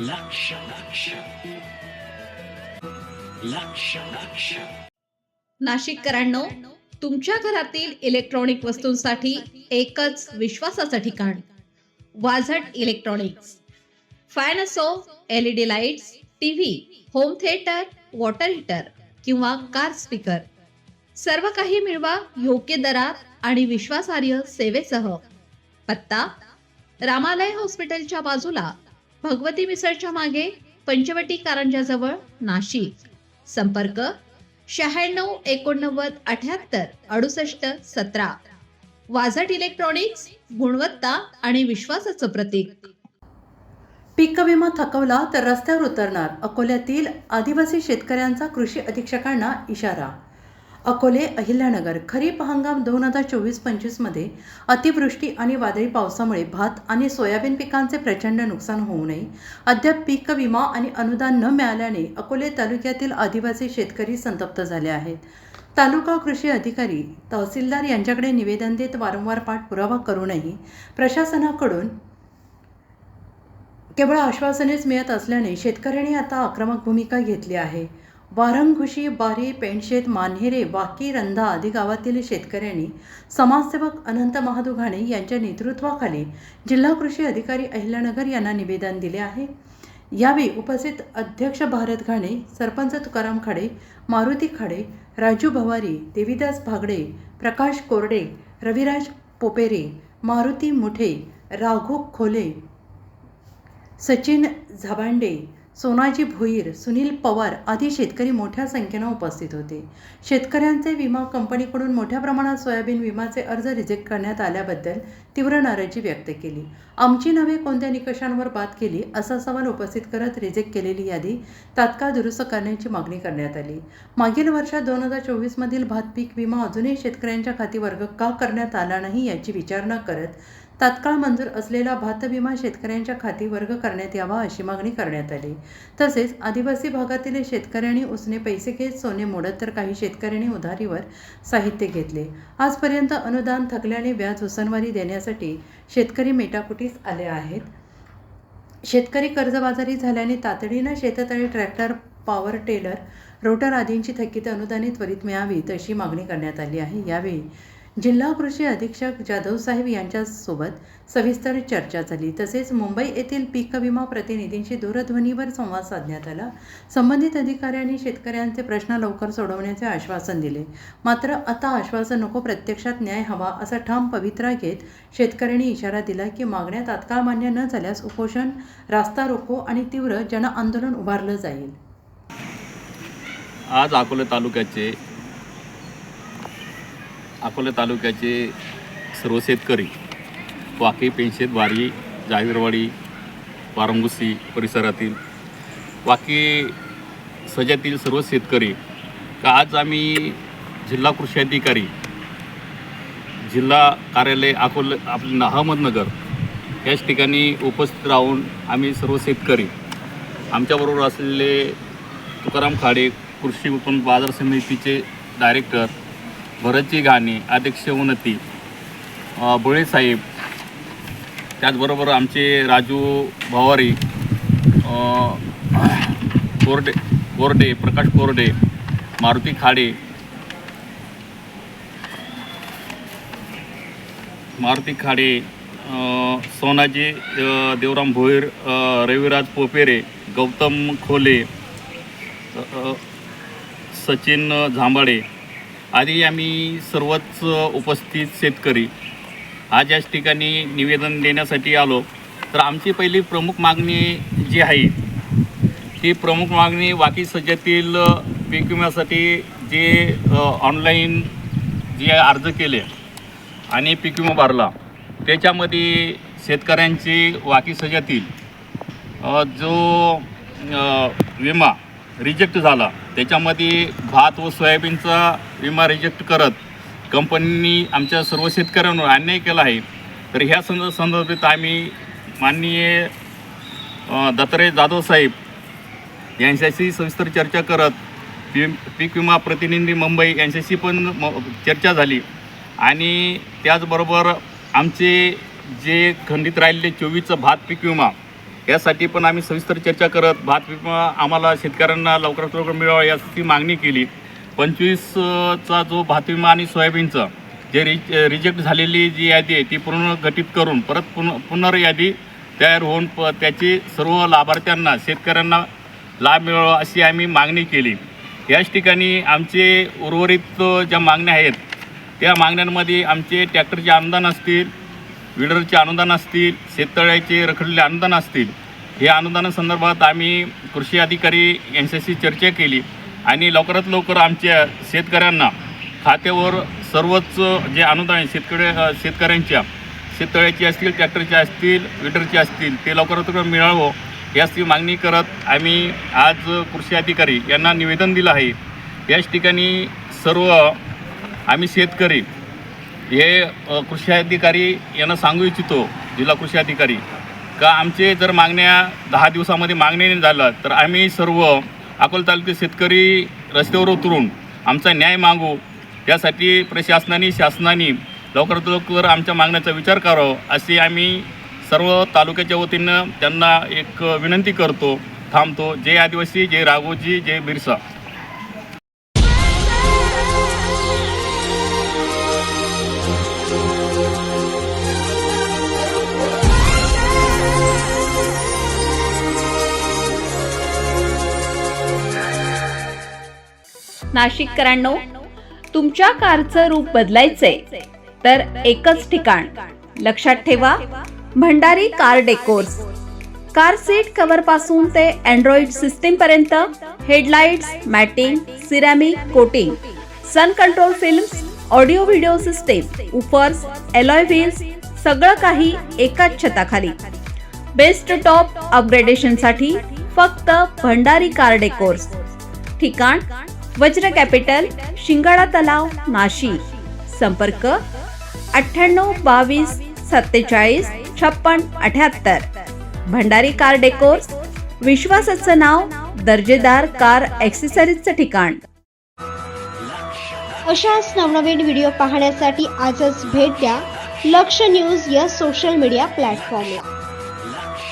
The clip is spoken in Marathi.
लक्ष लक्ष लक्ष लक्ष नाशिककरांनो, तुमच्या घरातील इलेक्ट्रॉनिक वस्तूंसाठी एकच विश्वासाचं ठिकाण वाझट इलेक्ट्रॉनिक्स. फॅन असो, LED lights, TV, home theatre, water heater किंवा कार स्पीकर, सर्व काही मिळवा योग्य दरात आणि विश्वासार्ह सेवेसह. पत्ता: रामालय हॉस्पिटलच्या बाजूला, भगवती मिसळच्या मागे, पंचवटी कारंजाजवळ, नाशिक. संपर्क: 96 89 78 68 17. वाझट इलेक्ट्रॉनिक्स, गुणवत्ता आणि विश्वासाचं प्रतीक. पीक विमा थकवला तर रस्त्यावर उतरणार, अकोल्यातील आदिवासी शेतकऱ्यांचा कृषी अधीक्षकांना इशारा. अकोले अहिल्यानगर खरीप हंगाम 2024-25 मध्ये अतिवृष्टी आणि वादळी पावसामुळे भात आणि सोयाबीन पिकांचे प्रचंड नुकसान होऊ नये अद्याप पीक विमा आणि अनुदान न मिळाल्याने अकोले तालुक्यातील आदिवासी शेतकरी संतप्त झाले आहेत. तालुका कृषी अधिकारी, तहसीलदार यांच्याकडे निवेदन देत वारंवार पाठपुरावा करूनही प्रशासनाकडून केवळ आश्वासनेच मिळत असल्याने शेतकऱ्यांनी आता आक्रमक भूमिका घेतली आहे. वारंगुशी, बारी, पेंडशेत, मानहेरे, वाकी, रंधा आदी गावातील शेतकऱ्यांनी समाजसेवक अनंत महादू घाणे यांच्या नेतृत्वाखाली जिल्हा कृषी अधिकारी अहिल्यानगर यांना निवेदन दिले आहे. यावेळी उपस्थित अध्यक्ष भारत घाणे, सरपंच तुकाराम खाडे, मारुती खाडे, राजू भवारी, देवीदास भागडे, प्रकाश कोरडे, रविराज पोपेरे, मारुती मुठे, राघू खोले, सचिन झाबांडे, सोनाजी भोईर, सुनील पवार आदी शेतकरी मोठ्या संख्येने उपस्थित होते. शेतकऱ्यांचे विमा कंपनीकडून मोठ्या प्रमाणात सोयाबीन विमाचे अर्ज रिजेक्ट करण्यात आल्याबद्दल तीव्र नाराजी व्यक्त केली. आमची नावे कोणत्या निकषांवर बाद केली असा सवाल उपस्थित करत रिजेक्ट केलेली यादी तात्काळ दुरुस्त करण्याची मागणी करण्यात आली. मागील वर्षात 2024 मधील भात पीक विमा अजूनही शेतकऱ्यांच्या खाती वर्ग का करण्यात आला नाही याची विचारणा करत तात्काळ मंजूर असलेला भात विमा शेतकऱ्यांच्या खाती वर्ग करण्यात यावा अशी मागणी करण्यात आली. तसेच आदिवासी भागातील शेतकऱ्यांनी उसने पैसे घेत सोने मोडत तर काही शेतकऱ्यांनी उधारीवर साहित्य घेतले. आजपर्यंत अनुदान थकल्याने व्याज उसनवारी देण्यासाठी शेतकरी मेटाकुटीस आले आहेत. शेतकरी कर्जबाजारी झाल्याने तातडीनं शेततळे ट्रॅक्टर, पॉवर टेलर, रोटर आदींची थकीत अनुदाने त्वरित मिळावीत अशी मागणी करण्यात आली आहे. यावेळी जिल्हा कृषी अधीक्षक जाधव साहेब यांच्यासोबत सविस्तर चर्चा झाली. तसेच मुंबई येथील पीक विमा प्रतिनिधींशी दूरध्वनीवर संवाद साधण्यात आला. संबंधित अधिकाऱ्यांनी शेतकऱ्यांचे प्रश्न लवकर सोडवण्याचे आश्वासन दिले. मात्र आता आश्वासन नको, प्रत्यक्षात न्याय हवा असा ठाम पवित्रा घेत शेतकऱ्यांनी इशारा दिला की मागण्या तात्काळ मान्य न झाल्यास उपोषण, रास्ता रोको आणि तीव्र जनआंदोलन उभारलं जाईल. आज अकोले तालुक्याचे सर्व शेतकरी वाकी, पेंशेत, वारी, जागीरवाडी, वारंगुसी परिसरातील वाकी सजातील सर्व शेतकरी आज आम्ही जिल्हा कृषी अधिकारी, जिल्हा कार्यालय अकोले आपलं अहमदनगर याच ठिकाणी उपस्थित राहून आम्ही सर्व शेतकरी, आमच्याबरोबर असलेले तुकाराम खाडे, कृषी उत्पन्न बाजार समितीचे डायरेक्टर, भरतजी घाणे, अध्यक्ष उन्नती, बळेसाहेब, त्याचबरोबर आमचे राजू भवारी, कोरडे, प्रकाश कोरडे, मारुती खाडे, सोनाजी देवराम भोईर, रविराज पोपेरे, गौतम खोले, सचिन झांबाडे आदी आम्ही सर्वच उपस्थित शेतकरी आज याच ठिकाणी निवेदन देण्यासाठी आलो. तर आमची पहिली प्रमुख मागणी जी आहे ती प्रमुख मागणी वाकी सज्जातील पीक विम्यासाठी जे ऑनलाईन जे अर्ज केले आणि पीक विमा भरला त्याच्यामध्ये शेतकऱ्यांची वाकी सज्जातील जो विमा रिजेक्ट झाला, त्याच्यामध्ये भात व सोयाबीनचा विमा रिजेक्ट करत कंपनीने आमच्या सर्व शेतकऱ्यांवर अन्याय केला आहे. तर ह्या संदर्भात आम्ही माननीय दत्तात्रय जाधव साहेब यांच्याशी सविस्तर चर्चा करत पीक विमा प्रतिनिधी मुंबई यांच्याशी पण चर्चा झाली आणि त्याचबरोबर आमचे जे खंडित राहिलेले 24चा भात पीक विमा यासाठी पण आम्ही सविस्तर चर्चा करत भात विमा आम्हाला शेतकऱ्यांना लवकरात लवकर मिळावा याची मागणी केली. 25चा जो भात विमा आणि सोयाबीनचं जे रिजेक्ट झालेली जी यादी आहे ती पुनर्गठित करून परत पुनर्यादी तयार होऊन त्याची सर्व लाभार्थ्यांना शेतकऱ्यांना लाभ मिळावा अशी आम्ही मागणी केली. याच ठिकाणी आमचे उर्वरित ज्या मागण्या आहेत त्या मागण्यांमध्ये आमचे ट्रॅक्टरचे अनुदान असतील, विडरचे अनुदान असतील, शेततळ्याचे रखडलेले अनुदान असतील, हे अनुदानासंदर्भात आम्ही कृषी अधिकारी यांच्याशी चर्चा केली आणि लवकरात लवकर आमच्या शेतकऱ्यांना खात्यावर सर्वच जे अनुदान आहे शेतकऱ्यांच्या शेततळ्याचे असतील, ट्रॅक्टरचे असतील, विडरचे असतील ते लवकरात लवकर मिळावं याची मागणी करत आम्ही आज कृषी अधिकारी यांना निवेदन दिलं आहे. याच ठिकाणी सर्व आम्ही शेतकरी हे कृषी अधिकारी यांना सांगू इच्छितो, जिल्हा कृषी अधिकारी, का आमचे जर मागण्या 10 दिवसामध्ये मागणी नाही झालं तर आम्ही सर्व अकोला तालुक्यातील शेतकरी रस्त्यावर उतरून आमचा न्याय मागू. त्यासाठी प्रशासनाने शासनाने लवकरात लवकर आमच्या मागण्याचा विचार करावा असे आम्ही सर्व तालुक्याच्या वतीनं त्यांना एक विनंती करतो. थांबतो. जय आदिवासी, जय राघोजी, जय बिरसा. नाशिककरांनो, तुमच्या कारचं रूप बदलायचंय तर एकच ठिकाण लक्षात ठेवा, Bhandari car decors. Car seat cover पासून ते अँड्रॉइड सिस्टीम पर्यंत, headlights, matting, ceramic coating, sun control films, audio video system, woofers, alloy wheels, सगळं काही एकाच छताखाली. बेस्ट टॉप अपग्रेडेशनसाठी फक्त भंडारी कार डेकोर्स. ठिकाण वज्र कॅपिटल, शिंगाडा तलाव, नाशिक. संपर्क 98 22 47 56 78. भंडारी कार डेकोर्स, विश्वासाचं नाव, दर्जेदार कार ॲक्सेसरीजचं ठिकाण. अशाच नवनवीन व्हिडिओ पाहण्यासाठी आजच भेट द्या लक्ष न्यूज या सोशल मीडिया प्लॅटफॉर्मला.